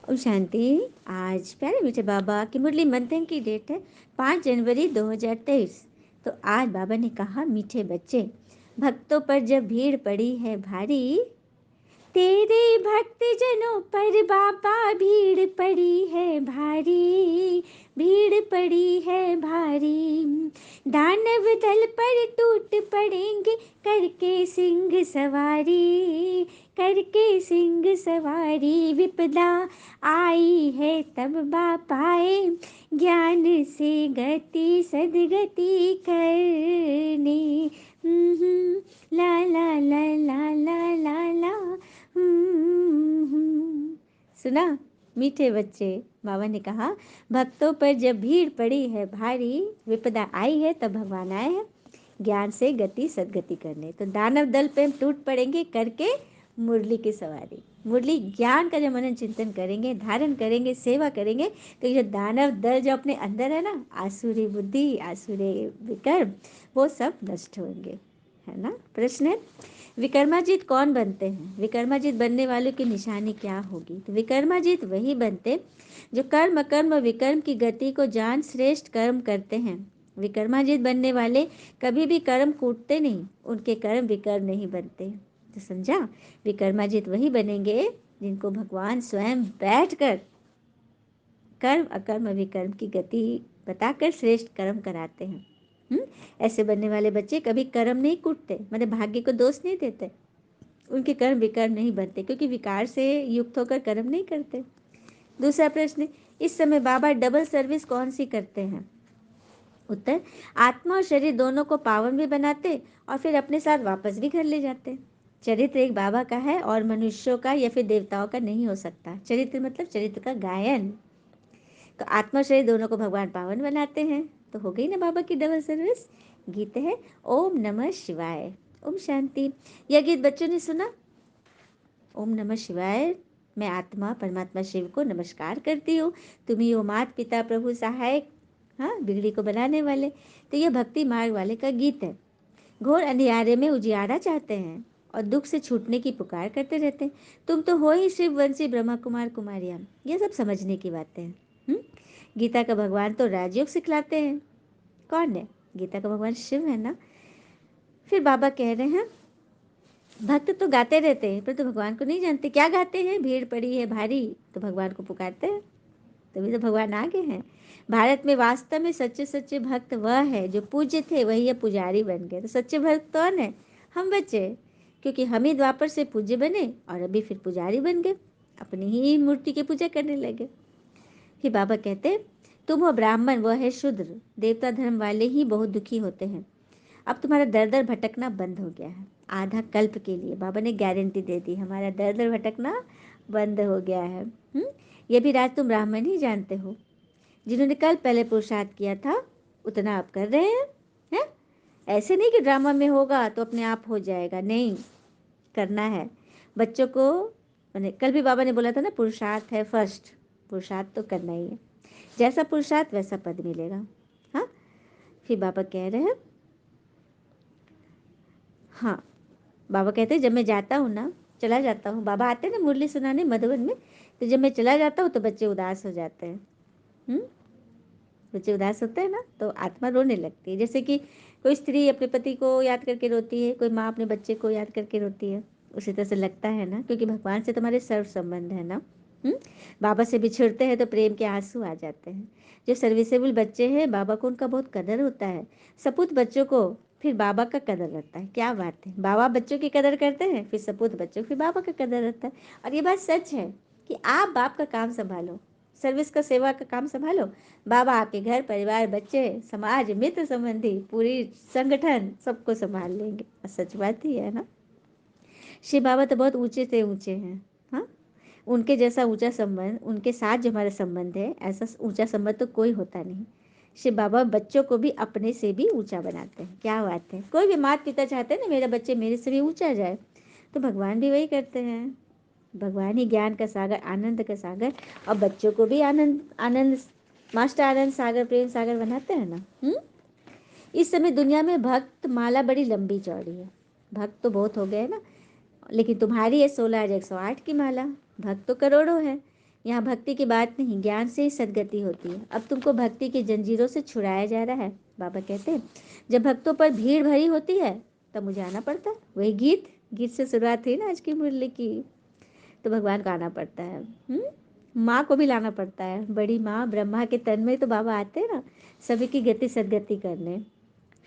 ओम शांति। आज प्यारे मीठे बाबा की मुरली मंथन की डेट है 5 जनवरी 2023। तो आज बाबा ने कहा, मीठे बच्चे, भक्तों पर जब भीड़ पड़ी है भारी, तेरे भक्त जनों पर बाबा भीड़ पड़ी है भारी, भीड़ पड़ी है भारी। दानव दल पर टूट पड़ेंगे करके सिंह सवारी, करके सिंह सवारी। विपदा आई है तब बापाए, ज्ञान से गति सदगति करने। ला ला ला ला ला ला ला। सुना मीठे बच्चे, बाबा ने कहा, भक्तों पर जब भीड़ पड़ी है भारी, विपदा आई है तब भगवान आए हैं ज्ञान से गति सदगति करने। तो दानव दल पे हम टूट पड़ेंगे करके मुरली की सवारी। मुरली ज्ञान का जब मनन चिंतन करेंगे, धारण करेंगे, सेवा करेंगे, तो ये जो दानव दल जो अपने अंदर है ना, आसुरी बुद्धि, आसुरी विकर्म, वो सब नष्ट होंगे, है ना। प्रश्न है, विक्रमाजीत कौन बनते हैं? विक्रमाजीत बनने वालों की निशानी क्या होगी? तो विक्रमाजीत वही बनते जो कर्म अकर्म और विकर्म की गति को जान श्रेष्ठ कर्म करते हैं। विक्रमाजीत बनने वाले कभी भी कर्म कूटते नहीं, उनके कर्म विकर्म नहीं बनते। तो समझा, विक्रमाजीत वही बनेंगे जिनको भगवान स्वयं बैठकर कर्म अकर्म विकर्म की गति बताकर श्रेष्ठ कर्म कराते हैं। ऐसे बनने वाले बच्चे कभी कर्म नहीं कूटते, मतलब भाग्य को दोष नहीं देते, उनके कर्म विकर्म नहीं बनते, क्योंकि विकार से युक्त होकर कर्म नहीं करते। दूसरा प्रश्न, इस समय बाबा डबल सर्विस कौन सी करते हैं? उत्तर, आत्मा और शरीर दोनों को पावन भी बनाते और फिर अपने साथ वापस भी घर ले जाते। चरित्र एक बाबा का है और मनुष्यों का या फिर देवताओं का नहीं हो सकता। चरित्र मतलब चरित्र का गायन। तो आत्मा और शरीर दोनों को भगवान पावन बनाते हैं, तो हो गई ना बाबा की डबल सर्विस। गीत है ओम नमः शिवाय। ओम शांति। यह गीत बच्चों ने सुना? ओम नमः शिवाय। मैं आत्मा परमात्मा शिव को नमस्कार करती हूँ, तुम ही हो माता पिता प्रभु सहायक, हाँ, बिगड़ी को बनाने वाले। तो यह भक्ति मार्ग वाले का गीत है। घोर अंधियारे में उजियारा चाहते हैं और दुख से छूटने की पुकार करते रहते हैं। तुम तो हो ही शिव वंशी ब्रह्मा कुमार कुमारियां। ये सब समझने की बातें हैं। गीता का भगवान तो राजयोग सिखलाते हैं। कौन है? गीता का भगवान शिव है ना। फिर बाबा कह रहे हैं, भक्त तो गाते रहते हैं पर तो भगवान को नहीं जानते। क्या गाते हैं? भीड़ पड़ी है भारी, तो भगवान को पुकारते हैं, तभी तो भगवान आगे हैं। भारत में वास्तव में सच्चे सच्चे भक्त वह है जो पूज्य थे, वही अब पुजारी बन गए। तो सच्चे भक्त कौन है? हम बच्चे, क्योंकि हम ही द्वापर से पूज्य बने और अभी फिर पुजारी बन गए, अपनी ही मूर्ति की पूजा करने लगे। फिर बाबा कहते, तुम हो ब्राह्मण, वह है शूद्र, देवता धर्म वाले ही बहुत दुखी होते हैं। अब तुम्हारा दर दर भटकना बंद हो गया है। आधा कल्प के लिए बाबा ने गारंटी दे दी, हमारा दर दर भटकना बंद हो गया है। ये भी राज तुम ब्राह्मण ही जानते हो। जिन्होंने कल पहले पुरुषार्थ किया था उतना आप कर रहे हैं? ऐसे नहीं कि ड्रामा में होगा तो अपने आप हो जाएगा, नहीं, करना है बच्चों को। मैंने कल भी बाबा ने बोला था ना, पुरुषार्थ है फर्स्ट, पुरुषार्थ तो करना ही है। जैसा पुरुषार्थ वैसा पद मिलेगा। हाँ, फिर बाबा कह रहे हैं, हाँ, बाबा कहते हैं जब मैं जाता हूँ ना, चला जाता हूँ, बाबा आते हैं ना मुरली सुनाने मधुबन में, तो जब मैं चला जाता हूँ तो बच्चे उदास हो जाते हैं। बच्चे उदास होते हैं ना तो आत्मा रोने लगती है। जैसे कि कोई स्त्री अपने पति को याद करके रोती है, कोई माँ अपने बच्चे को याद करके रोती है, उसी तरह से लगता है ना, क्योंकि भगवान से तुम्हारे सर्व संबंध है ना। बाबा से बिछड़ते हैं तो प्रेम के आंसू आ जाते हैं। जो सर्विसेबल बच्चे हैं, बाबा को उनका बहुत कदर होता है। सपूत बच्चों को फिर बाबा का कदर रहता है। क्या बात है, बाबा बच्चों की कदर करते हैं, फिर सपूत बच्चों को फिर बाबा का कदर रहता है। और ये बात सच है कि आप बाप का काम संभालो, सर्विस का सेवा का काम संभालो, बाबा आपके घर परिवार बच्चे समाज मित्र संबंधी पूरी संगठन सबको संभाल लेंगे। सच बात ही है ना। शिव बाबा तो बहुत ऊंचे से ऊंचे हैं। हाँ, उनके जैसा ऊंचा संबंध, उनके साथ जो हमारा संबंध है, ऐसा ऊंचा संबंध तो कोई होता नहीं। शिव बाबा बच्चों को भी अपने से भी ऊंचा बनाते हैं। क्या बात है। कोई भी माता पिता चाहते हैं ना मेरा बच्चे मेरे से भी ऊंचा जाए, तो भगवान भी वही करते हैं। भगवान ही ज्ञान का सागर, आनंद का सागर, और बच्चों को भी आनंद आनंद मास्टर आनंद सागर, प्रेम सागर बनाते हैं ना। इस समय दुनिया में भक्त माला बड़ी लंबी चौड़ी है। भक्त तो बहुत हो गए ना, लेकिन तुम्हारी है 16,108 की माला। भक्त तो करोड़ों है, यहाँ भक्ति की बात नहीं, ज्ञान से ही सदगति होती है। अब तुमको भक्ति की जंजीरों से छुड़ाया जा रहा है। बाबा कहते हैं जब भक्तों पर भीड़ भरी होती है तब मुझे आना पड़ता है। वही गीत से शुरुआत हुई ना आज की मुरली की। तो भगवान को आना पड़ता है। माँ को भी लाना पड़ता है, बड़ी माँ ब्रह्मा के तन में तो बाबा आते हैं ना, सभी की गति सदगति करने।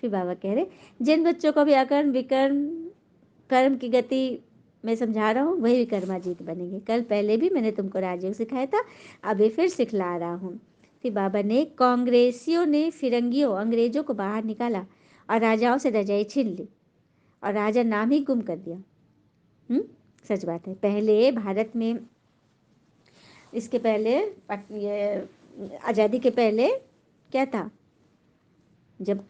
फिर बाबा कह रहे जिन बच्चों को भी अकर्म विकर्म कर्म की गति मैं समझा रहा हूँ वही विकर्माजीत बनेंगे। कल पहले भी मैंने तुमको राजयोग सिखाया था, अभी फिर सिखला रहा हूँ। फिर बाबा ने कांग्रेसियों ने फिरंगियों अंग्रेजों को बाहर निकाला और राजाओं से रजाई छीन ली और राजा नाम ही गुम कर दिया। सच बात है। पहले भारत में, इसके पहले ये आज़ादी के पहले क्या था, जब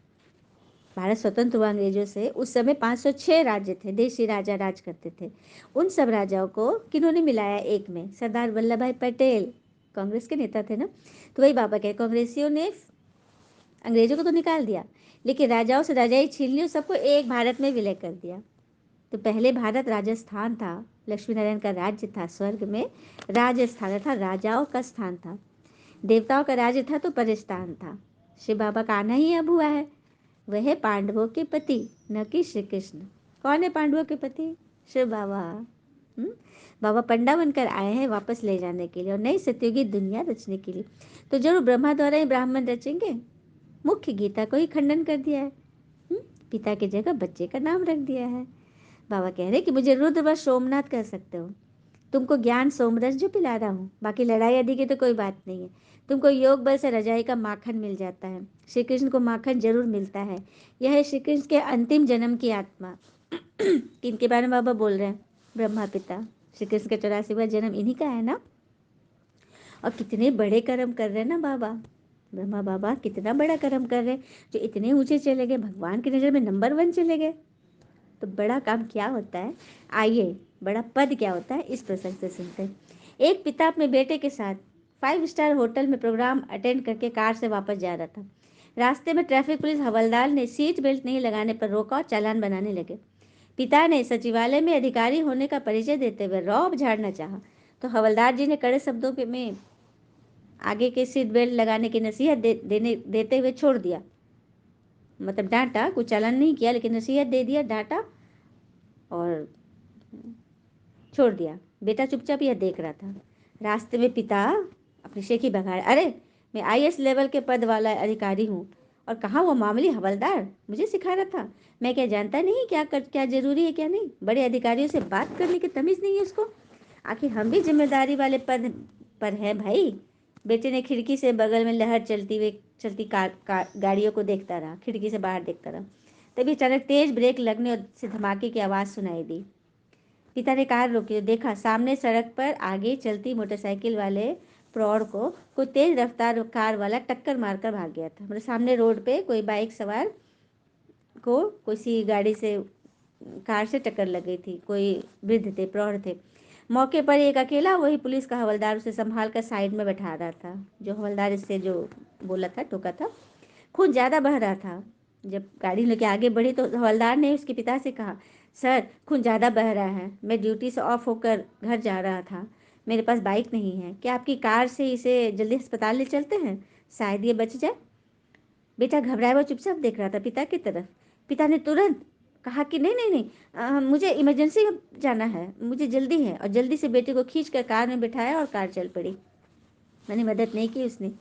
भारत स्वतंत्र हुआ अंग्रेजों से, उस समय 506 राज्य थे, देशी राजा राज करते थे। उन सब राजाओं को किन्होंने मिलाया एक में? सरदार वल्लभ भाई पटेल, कांग्रेस के नेता थे ना। तो वही बाबा कहे कांग्रेसियों ने अंग्रेजों को तो निकाल दिया, लेकिन राजाओं से राजाई छीन ली, सबको एक भारत में विलय कर दिया। तो पहले भारत राजस्थान था, लक्ष्मी नारायण का राज्य था, स्वर्ग में राजस्थान था, राजाओं का स्थान था। देवताओं का राज्य था तो परिस्थान था। शिव बाबा का आना ही अब हुआ है। वह है पांडवों के पति, न कि श्री कृष्ण। कौन है पांडवों के पति? शिव बाबा। बाबा पंडा बनकर आए हैं वापस ले जाने के लिए और नई सत्युगी दुनिया रचने के लिए। तो जरूर ब्रह्मा द्वारा ही ब्राह्मण रचेंगे। मुख्य गीता को ही खंडन कर दिया है। पिता की जगह बच्चे का नाम रख दिया है। बाबा कह रहे कि मुझे रुद्र व सोमनाथ कह सकते हो। तुमको ज्ञान सोमरस जो पिला रहा हूँ, बाकी लड़ाई आदि की तो कोई बात नहीं है। तुमको योग बल से रजाई का माखन मिल जाता है। श्री कृष्ण को माखन जरूर मिलता है। यह है श्री कृष्ण के अंतिम जन्म की आत्मा। किनके बारे में बाबा बोल रहे हैं? ब्रह्मा पिता। श्री कृष्ण का 84वां जन्म इन्हीं का है ना। और कितने बड़े कर्म कर रहे हैं ना बाबा। ब्रह्मा बाबा कितना बड़ा कर्म कर रहे हैं, जो इतने ऊंचे चले गए, भगवान की नज़र में नंबर 1 चले गए। तो बड़ा काम क्या होता है, आइए बड़ा पद क्या होता है, इस प्रसंग से सुनते हैं। एक पिता अपने बेटे के साथ 5 स्टार होटल में प्रोग्राम अटेंड करके कार से वापस जा रहा था। रास्ते में ट्रैफिक पुलिस हवलदार ने सीट बेल्ट नहीं लगाने पर रोका और चालान बनाने लगे। पिता ने सचिवालय में अधिकारी होने का परिचय देते हुए रौब झाड़ना चाहा, तो हवलदार जी ने कड़े शब्दों में आगे के सीट बेल्ट लगाने की नसीहत देते हुए छोड़ दिया। मतलब डांटा, कुछ चालान नहीं किया, लेकिन नसीहत दे दिया, डांटा और छोड़ दिया। बेटा चुपचाप यह देख रहा था। रास्ते में पिता अपनी शेखी भगाए, अरे मैं IAS लेवल के पद वाला अधिकारी हूँ, और कहाँ वो मामूली हवलदार मुझे सिखा रहा था। मैं क्या जानता नहीं क्या जरूरी है क्या नहीं। बड़े अधिकारियों से बात करने की तमीज़ नहीं है उसको। आखिर हम भी जिम्मेदारी वाले पद पर है भाई। बेटे ने खिड़की से बगल में लहर चलती गाड़ियों को देखता रहा, खिड़की से बाहर देखता रहा। तभी अचानक तेज ब्रेक लगने और से धमाके की आवाज़ सुनाई दी। पिता ने कार रोकी, देखा सामने सड़क पर आगे चलती मोटरसाइकिल वाले प्रौढ़ को कोई तेज रफ्तार कार वाला टक्कर मारकर भाग गया था। मतलब सामने रोड पे कोई बाइक सवार को किसी गाड़ी से, कार से टक्कर लग गई थी। कोई वृद्ध थे, प्रौढ़ थे। मौके पर एक अकेला वही पुलिस का हवलदार उसे संभाल कर साइड में बैठा रहा था। जो हवलदार इससे जो बोला था, टोका था, खून ज़्यादा बह रहा था। जब गाड़ी लेके आगे बढ़ी तो हवलदार ने उसके पिता से कहा, सर खून ज़्यादा बह रहा है, मैं ड्यूटी से ऑफ होकर घर जा रहा था, मेरे पास बाइक नहीं है, क्या आपकी कार से इसे जल्दी अस्पताल ले चलते हैं, शायद ये बच जाए। बेटा घबराया हुआ चुपचाप देख रहा था पिता की तरफ। पिता ने तुरंत कहा कि नहीं नहीं नहीं, मुझे इमरजेंसी जाना है, मुझे जल्दी है, और जल्दी से बेटे को खींच कर कार में बिठाया और कार चल पड़ी। मैंने मदद नहीं की उसने।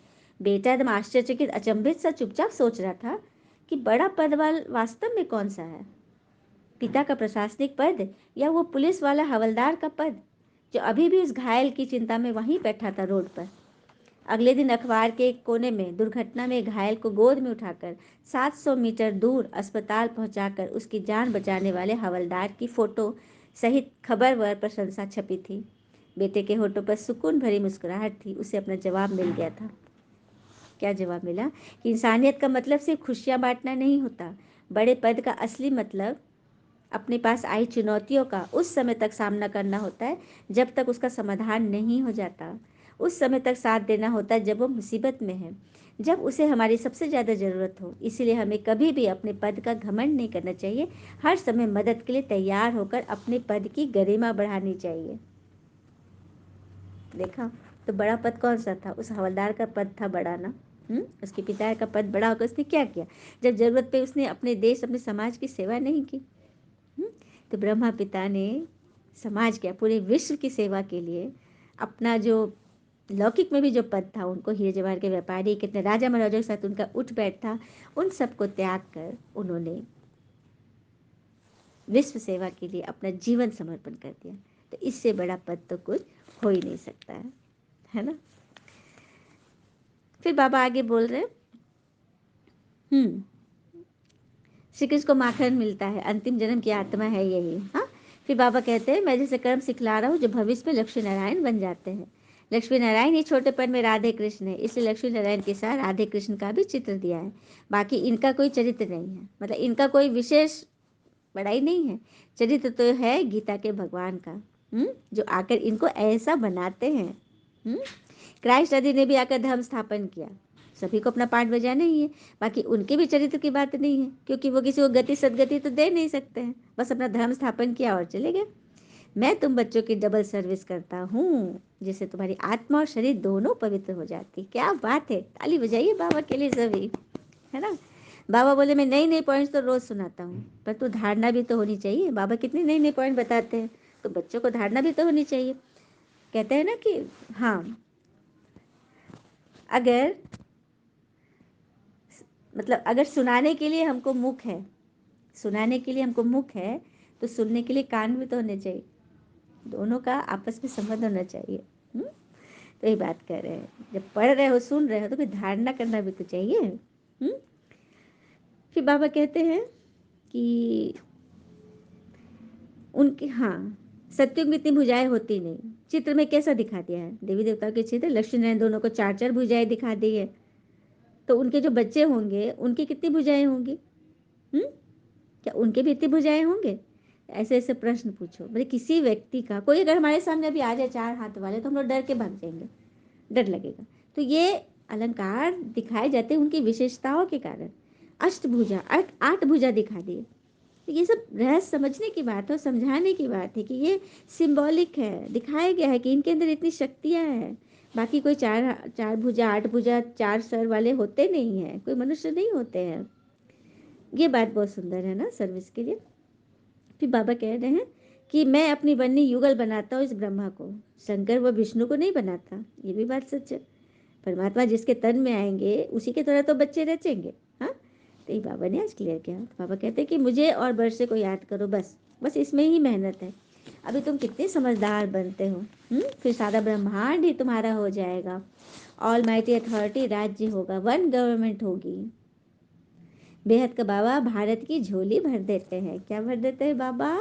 बेटा एकदम आश्चर्यचकित अचंभित सा चुपचाप सोच रहा था कि बड़ा पद वास्तव में कौन सा है, पिता का प्रशासनिक पद या वो पुलिस वाला हवलदार का पद, जो अभी भी उस घायल की चिंता में वहीं बैठा था रोड पर। अगले दिन अखबार के एक कोने में दुर्घटना में घायल को गोद में उठाकर 700 मीटर दूर अस्पताल पहुंचाकर उसकी जान बचाने वाले हवलदार की फोटो सहित खबर व प्रशंसा छपी थी। बेटे के होठों पर सुकून भरी मुस्कुराहट थी। उसे अपना जवाब मिल गया था। क्या जवाब मिला? कि इंसानियत का मतलब सिर्फ खुशियाँ बांटना नहीं होता। बड़े पद का असली मतलब अपने पास आई चुनौतियों का उस समय तक सामना करना होता है जब तक उसका समाधान नहीं हो जाता। उस समय तक साथ देना होता है जब वो मुसीबत में है, जब उसे हमारी सबसे ज़्यादा ज़रूरत हो। इसीलिए हमें कभी भी अपने पद का घमंड नहीं करना चाहिए। हर समय मदद के लिए तैयार होकर अपने पद की गरिमा बढ़ानी चाहिए। देखा, तो बड़ा पद कौन सा था? उस हवलदार का पद था बड़ा ना। उसके पिता का पद बड़ा होकर उसने क्या किया? जब जरूरत पे उसने अपने देश, अपने समाज की सेवा नहीं की। हम्म? तो ब्रह्मा पिता ने समाज क्या, पूरे विश्व की सेवा के लिए अपना जो लौकिक में भी जो पद था, उनको हीरे जवाहर के व्यापारी, कितने राजा महाराजाओं के साथ उनका उठ बैठ था, उन सबको त्याग कर उन्होंने विश्व सेवा के लिए अपना जीवन समर्पण कर दिया। तो इससे बड़ा पद तो कुछ हो ही नहीं सकता है ना। फिर बाबा आगे बोल रहे, श्री कृष्ण को माखन मिलता है, अंतिम जन्म की आत्मा है यही। हाँ, फिर बाबा कहते हैं मैं जैसे कर्म सिखला रहा हूँ जो भविष्य में लक्ष्मी नारायण बन जाते हैं। लक्ष्मी नारायण ही छोटेपन में राधे कृष्ण है, इसलिए लक्ष्मी नारायण के साथ राधे कृष्ण का भी चित्र दिया है। बाकी इनका कोई चरित्र नहीं है, मतलब इनका कोई विशेष बड़ाई नहीं है। चरित्र तो है गीता के भगवान का, जो आकर इनको ऐसा बनाते हैं। क्राइस्ट आदि ने भी आकर धर्म स्थापन किया, सभी को अपना पाठ बजाना ही है। बाकी उनके भी चरित्र की बात नहीं है, क्योंकि वो किसी को गति सदगति तो दे नहीं सकते हैं, बस अपना धर्म स्थापन किया और चले गए। मैं तुम बच्चों की डबल सर्विस करता हूँ, जिससे तुम्हारी आत्मा और शरीर दोनों पवित्र हो जाती। क्या बात है, ताली बजाइए बाबा के लिए सभी, है ना। बाबा बोले मैं नई नई पॉइंट्स तो रोज सुनाता हूँ, पर तो धारणा भी तो होनी चाहिए। बाबा कितने नए नए पॉइंट बताते हैं, तो बच्चों को धारणा भी तो होनी चाहिए। कहते हैं ना कि हाँ, अगर मतलब अगर सुनाने के लिए हमको मुख है, सुनाने के लिए हमको मुख है, तो सुनने के लिए कान भी तो होने चाहिए। दोनों का आपस में संबंध होना चाहिए। तो ये बात कर रहे हैं, जब पढ़ रहे हो सुन रहे हो तो फिर धारणा करना भी तो चाहिए। फिर बाबा कहते हैं कि उनके, हाँ, सत्युग में इतनी भुजाएं होती नहीं। चित्र में कैसा दिखा दिया है, देवी देवताओं के चित्र लक्ष्मी नारायण दोनों को चार चार भुजाएं दिखा दी है। तो उनके जो बच्चे होंगे उनकी कितनी भुजाएं होंगी? क्या उनके भी इतनी भुजाएं होंगे? ऐसे ऐसे प्रश्न पूछो। मतलब किसी व्यक्ति का, कोई अगर हमारे सामने अभी आ जाए चार हाथ वाले, तो हम लोग डर के भाग जाएंगे, डर लगेगा। तो ये अलंकार दिखाए जाते हैं उनकी विशेषताओं के कारण। अष्टभुजा, आठ भुजा दिखा दिए। तो ये सब रहस्य समझने की बात है, समझाने की बात है कि ये सिंबॉलिक है, दिखाया गया है कि इनके अंदर इतनी शक्तियाँ हैं। बाकी कोई चार चार भुजा, आठ भुजा, चार सर वाले होते नहीं हैं, कोई मनुष्य नहीं होते हैं। ये बात बहुत सुंदर है ना सर्विस के लिए। फिर बाबा कह रहे हैं कि मैं अपनी बन्नी युगल बनाता हूँ इस ब्रह्मा को, शंकर व विष्णु को नहीं बनाता। ये भी बात सच है। परमात्मा जिसके तन में आएंगे उसी के तरह तो बच्चे रचेंगे। हाँ, तो ये बाबा ने आज क्लियर किया। तो बाबा कहते हैं कि मुझे और वर्षे को याद करो, बस बस इसमें ही मेहनत है। अभी तुम कितने समझदार बनते हो, फिर सारा ब्रह्मांड ही तुम्हारा हो जाएगा। ऑल माइटी अथॉरिटी राज्य होगा, वन गवर्नमेंट होगी। बेहद का बाबा भारत की झोली भर देते हैं। क्या भर देते हैं बाबा?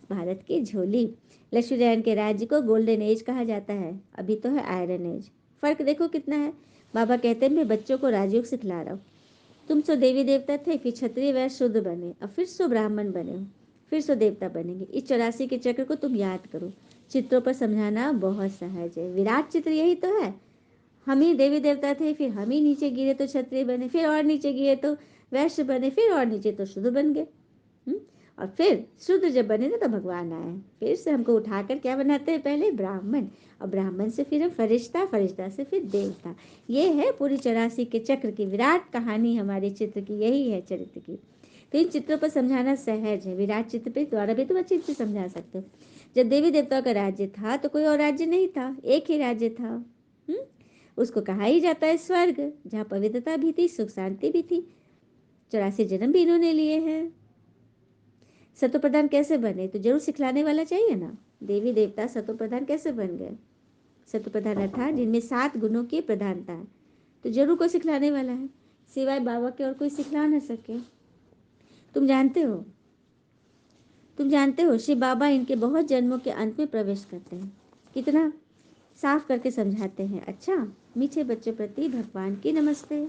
भारत की झोली। लक्ष्मी नारायण के राज्य को गोल्डन एज कहा जाता है, अभी तो है आयरन एज। फर्क देखो कितना है। बाबा कहते हैं मैं बच्चों को राजयोग सिखला रहा हूँ। तुम सो देवी देवता थे, फिर क्षत्रिय वैश्य शूद्र बने, अब फिर सो ब्राह्मण बने हो, फिर सो देवता बनेंगे। इस 84 के चक्र को तुम याद करो। चित्रों पर समझाना बहुत सहज है। विराट चित्र यही तो है। हम ही देवी देवता थे, फिर हम ही नीचे गिरे तो क्षत्रिय बने, फिर और नीचे गिरे तो वैश्य बने, फिर और नीचे तो शूद्र बन गए। और फिर शूद्र जब बने ना तो भगवान आए, फिर से हमको उठाकर क्या बनाते हैं? पहले ब्राह्मण, और ब्राह्मण से फिर फरिश्ता, फरिश्ता से फिर देवता। ये है पूरी 84 के चक्र की विराट कहानी हमारे चित्र की, यही है चरित्र की। तो इन चित्रों पर समझाना सहज है। विराट चित्र पे द्वारा भी तुम अच्छे से समझा सकते हो। जब देवी देवताओं का राज्य था तो कोई और राज्य नहीं था, एक ही राज्य था। उसको कहा ही जाता है स्वर्ग, जहाँ पवित्रता भी थी, सुख शांति भी थी। 84 जन्म भी इन्होंने लिए हैं। सतो प्रधान कैसे बने? तो जरूर सिखलाने वाला चाहिए ना। देवी देवता सतो प्रधान कैसे बन गए? सतो प्रधान अर्थात जिनमें 7 गुणों की प्रधानता है, तो जरूर कोई सिखलाने वाला है। सिवाय बाबा के और कोई सिखला ना सके। तुम जानते हो, तुम जानते हो शिव बाबा इनके बहुत जन्मों के अंत में प्रवेश करते हैं। कितना साफ करके समझाते हैं। अच्छा, मीठे बच्चों प्रति भगवान की नमस्ते।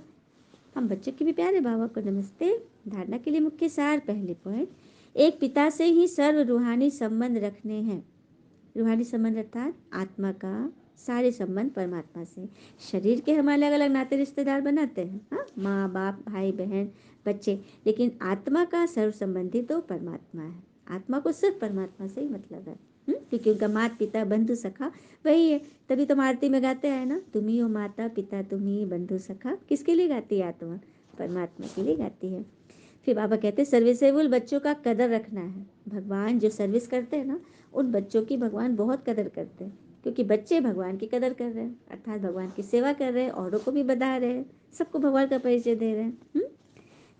हम बच्चों के भी प्यारे बाबा को नमस्ते। धारणा के लिए मुख्य सार, पहले पॉइंट, एक पिता से ही सर्व रूहानी संबंध रखने हैं। रूहानी संबंध अर्थात आत्मा का सारे संबंध परमात्मा से। शरीर के हम अलग अलग नाते रिश्तेदार बनाते हैं, हाँ, माँ बाप, भाई बहन, बच्चे, लेकिन आत्मा का सर्व संबंधी तो परमात्मा है। आत्मा को सिर्फ परमात्मा से ही मतलब है। क्योंकि उनका माता पिता बंधु सखा वही है। तभी तो आरती में गाते हैं ना, तुम ही हो माता पिता तुम ही बंधु सखा। किसके लिए गाती है आत्मा? परमात्मा के लिए गाती है। फिर बाबा कहते हैं सर्विसेबल बच्चों का कदर रखना है। भगवान जो सर्विस करते हैं ना, उन बच्चों की भगवान बहुत कदर करते हैं, क्योंकि बच्चे भगवान की कदर कर रहे हैं, अर्थात भगवान की सेवा कर रहे हैं, औरों को भी बता रहे हैं, सबको भगवान का परिचय दे रहे हैं।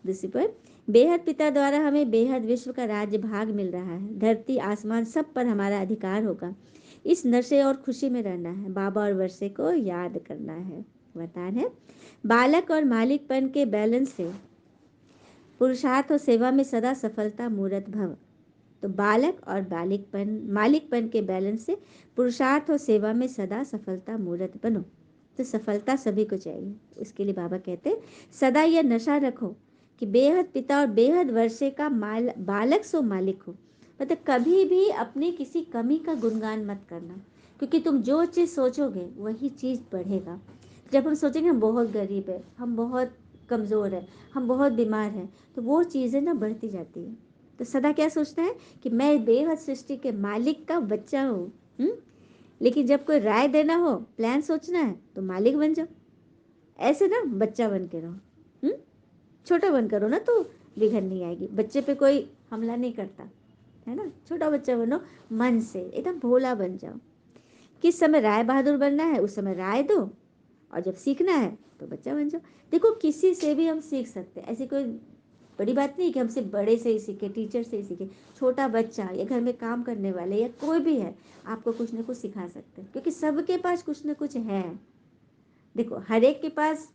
दूसरी पर बेहद पिता द्वारा हमें बेहद विश्व का राज्य भाग मिल रहा है। धरती आसमान सब पर हमारा अधिकार होगा। इस नशे और खुशी में रहना है, बाबा और वर्षे को याद करना है। वरदान है बालक और मालिकपन के बैलेंस से पुरुषार्थ और सेवा में सदा सफलता मूर्त भव। तो बालक और मालिकपन के बैलेंस से पुरुषार्थ और सेवा में सदा सफलता मूर्त बनो। तो सफलता सभी को चाहिए, उसके लिए बाबा कहते हैं सदा यह नशा रखो कि बेहद पिता और बेहद वर्षे का बालक सो मालिक हो। मतलब कभी भी अपनी किसी कमी का गुणगान मत करना, क्योंकि तुम जो चीज़ सोचोगे वही चीज़ बढ़ेगा। जब हम सोचेंगे हम बहुत गरीब है, हम बहुत कमज़ोर है, हम बहुत बीमार हैं, तो वो चीज़ें ना बढ़ती जाती है। तो सदा क्या सोचना है कि मैं बेहद सृष्टि के मालिक का बच्चा हूँ। लेकिन जब कोई राय देना हो, प्लान सोचना है, तो मालिक बन जाओ। ऐसे ना बच्चा बन के रहो। छोटा बन करो ना तो बिगड़ नहीं आएगी। बच्चे पे कोई हमला नहीं करता है ना। छोटा बच्चा बनो, मन से एकदम भोला बन जाओ। किस समय राय बहादुर बनना है उस समय राय दो, और जब सीखना है तो बच्चा बन जाओ। देखो किसी से भी हम सीख सकते हैं, ऐसी कोई बड़ी बात नहीं कि हमसे बड़े से ही सीखे, टीचर से ही सीखे। छोटा बच्चा या घर में काम करने वाले या कोई भी है, आपको कुछ ना कुछ सिखा सकते हैं, क्योंकि सबके पास कुछ ना कुछ है। देखो हर एक के पास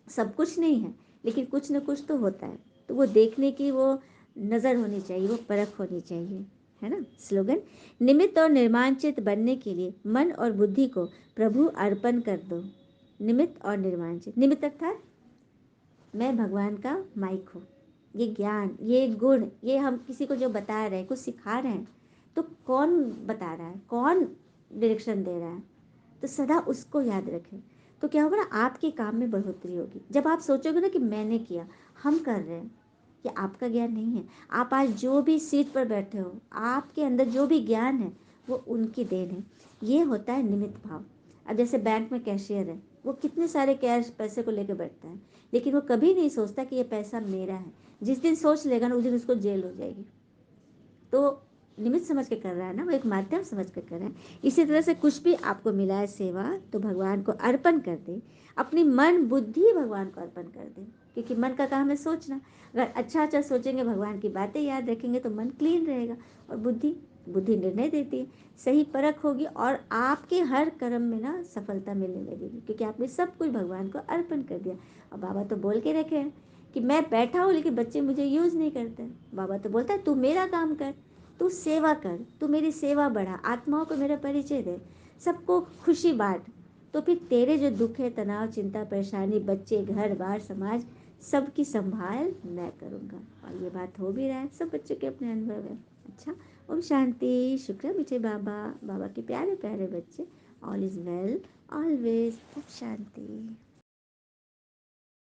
सब कुछ नहीं है, लेकिन कुछ ना कुछ तो होता है। तो वो देखने की वो नज़र होनी चाहिए, वो परख होनी चाहिए, है ना। स्लोगन निमित्त और निर्माणचित बनने के लिए मन और बुद्धि को प्रभु अर्पण कर दो। निमित्त और निर्माणचित, निमित्त अर्थात मैं भगवान का माइक हूँ। ये ज्ञान, ये गुण, ये हम किसी को जो बता रहे हैं, कुछ सिखा रहे हैं, तो कौन बता रहा है, कौन डायरेक्शन दे रहा है, तो सदा उसको याद रखें। तो क्या होगा ना, आपके काम में बढ़ोतरी होगी। जब आप सोचोगे ना कि मैंने किया, हम कर रहे हैं, ये आपका ज्ञान नहीं है। आप आज जो भी सीट पर बैठे हो, आपके अंदर जो भी ज्ञान है, वो उनकी देन है। ये होता है निमित्त भाव। अब जैसे बैंक में कैशियर है, वो कितने सारे कैश पैसे को लेकर बैठता है, लेकिन वो कभी नहीं सोचता कि ये पैसा मेरा है। जिस दिन सोच लेगा ना, उस दिन उसको जेल हो जाएगी। तो निमित्त समझ के कर रहा है ना, वो एक माध्यम समझ कर कर रहा है। इसी तरह से कुछ भी आपको मिला है सेवा, तो भगवान को अर्पण कर दे। अपनी मन बुद्धि भगवान को अर्पण कर दे, क्योंकि मन का काम है सोचना। अगर अच्छा अच्छा सोचेंगे, भगवान की बातें याद रखेंगे, तो मन क्लीन रहेगा। और बुद्धि बुद्धि निर्णय देती है, सही परख होगी, और आपके हर कर्म में ना सफलता मिलने लगेगी, क्योंकि आपने सब कुछ भगवान को अर्पण कर दिया। और बाबा तो बोल के रखे हैं कि मैं बैठा हूँ लेकिन बच्चे मुझे यूज़ नहीं करते। बाबा तो बोलता है तू मेरा काम कर, तू सेवा कर, तू मेरी सेवा बढ़ा, आत्माओं को मेरा परिचय दे, सबको खुशी बांट। तो फिर तेरे जो दुख है, तनाव, चिंता, परेशानी, बच्चे, घर बार, समाज, सबकी संभाल मैं करूँगा। और ये बात हो भी रहा है, सब बच्चों के अपने अनुभव है। अच्छा, ओम शांति। शुक्र मीठे बाबा, बाबा के प्यारे प्यारे बच्चे। All is well always. ओम शांति।